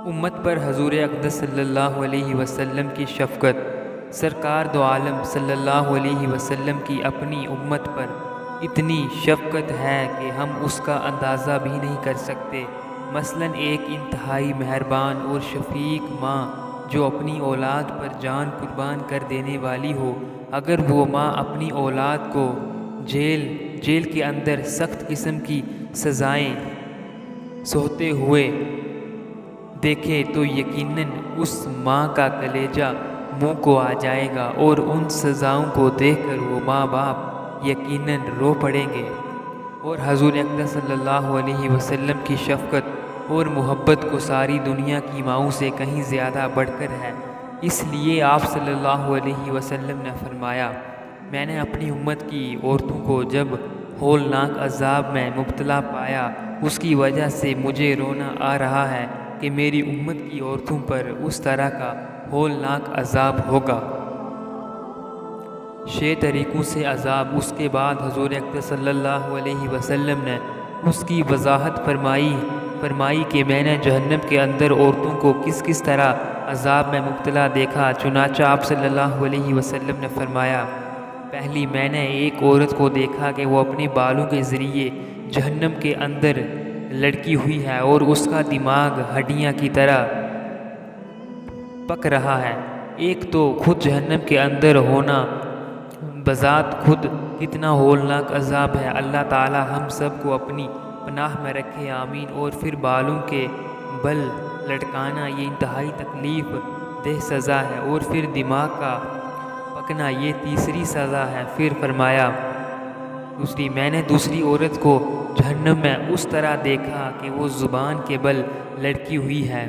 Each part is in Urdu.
امت پر حضور اقدس صلی اللہ علیہ وسلم کی شفقت۔ سرکار دو عالم صلی اللہ علیہ وسلم کی اپنی امت پر اتنی شفقت ہے کہ ہم اس کا اندازہ بھی نہیں کر سکتے۔ مثلاً ایک انتہائی مہربان اور شفیق ماں جو اپنی اولاد پر جان قربان کر دینے والی ہو، اگر وہ ماں اپنی اولاد کو جیل کے اندر سخت قسم کی سزائیں سہتے ہوئے دیکھے تو یقیناً اس ماں کا کلیجہ منہ کو آ جائے گا اور ان سزاؤں کو دیکھ کر وہ ماں باپ یقیناً رو پڑیں گے۔ اور حضور اقدس صلی اللہ علیہ وسلم کی شفقت اور محبت کو ساری دنیا کی ماؤں سے کہیں زیادہ بڑھ کر ہے۔ اس لیے آپ صلی اللہ علیہ وسلم نے فرمایا، میں نے اپنی امت کی عورتوں کو جب ہولناک عذاب میں مبتلا پایا، اس کی وجہ سے مجھے رونا آ رہا ہے کہ میری امت کی عورتوں پر اس طرح کا ہولناک عذاب ہوگا۔ 6 طریقوں سے عذاب۔ اس کے بعد حضور اقدس صلی اللہ علیہ وسلم نے اس کی وضاحت فرمائی کہ میں نے جہنم کے اندر عورتوں کو کس طرح عذاب میں مبتلا دیکھا۔ چنانچہ آپ صلی اللہ علیہ وسلم نے فرمایا، پہلی میں نے ایک عورت کو دیکھا کہ وہ اپنے بالوں کے ذریعے جہنم کے اندر لٹکی ہوئی ہے اور اس کا دماغ ہڈیاں کی طرح پک رہا ہے۔ ایک تو خود جہنم کے اندر ہونا بذات خود کتنا ہولناک عذاب ہے۔ اللہ تعالی ہم سب کو اپنی پناہ میں رکھے، آمین۔ اور پھر بالوں کے بل لٹکانا یہ انتہائی تکلیف دہ سزا ہے، اور پھر دماغ کا پکنا یہ تیسری سزا ہے۔ پھر فرمایا میں نے دوسری عورت کو جہنم میں اس طرح دیکھا کہ وہ زبان کے بل لٹکی ہوئی ہے۔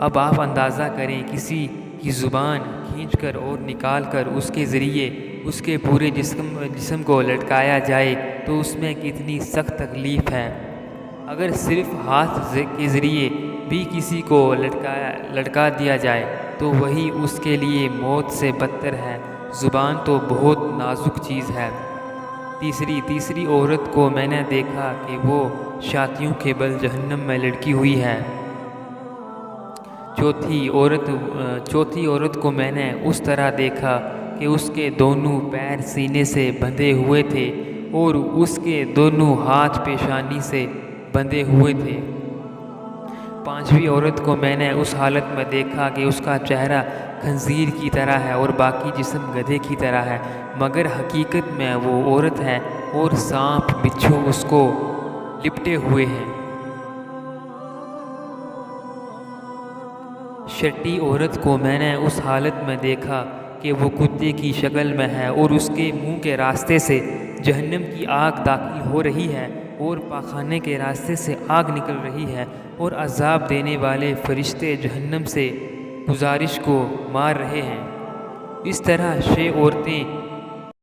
اب آپ اندازہ کریں، کسی کی زبان کھینچ کر اور نکال کر اس کے ذریعے اس کے پورے جسم کو لٹکایا جائے تو اس میں کتنی سخت تکلیف ہے۔ اگر صرف ہاتھ کے ذریعے بھی کسی کو لٹکا دیا جائے تو وہی اس کے لیے موت سے بدتر ہے۔ زبان تو بہت نازک چیز ہے۔ تیسری عورت کو میں نے دیکھا کہ وہ چھاتیوں کے بل جہنم میں لٹکی ہوئی ہے۔ چوتھی عورت کو میں نے اس طرح دیکھا کہ اس کے دونوں پیر سینے سے بندھے ہوئے تھے اور اس کے دونوں ہاتھ پیشانی سے بندھے ہوئے تھے۔ پانچویں عورت کو میں نے اس حالت میں دیکھا کہ اس کا چہرہ خنزیر کی طرح ہے اور باقی جسم گدھے کی طرح ہے، مگر حقیقت میں وہ عورت ہے اور سانپ بچھو اس کو لپٹے ہوئے ہیں۔ چھٹی عورت کو میں نے اس حالت میں دیکھا کہ وہ کتے کی شکل میں ہے اور اس کے منہ کے راستے سے جہنم کی آگ داخل ہو رہی ہے اور پاخانے کے راستے سے آگ نکل رہی ہے، اور عذاب دینے والے فرشتے جہنم سے گزارش کو مار رہے ہیں۔ اس طرح 6 عورتیں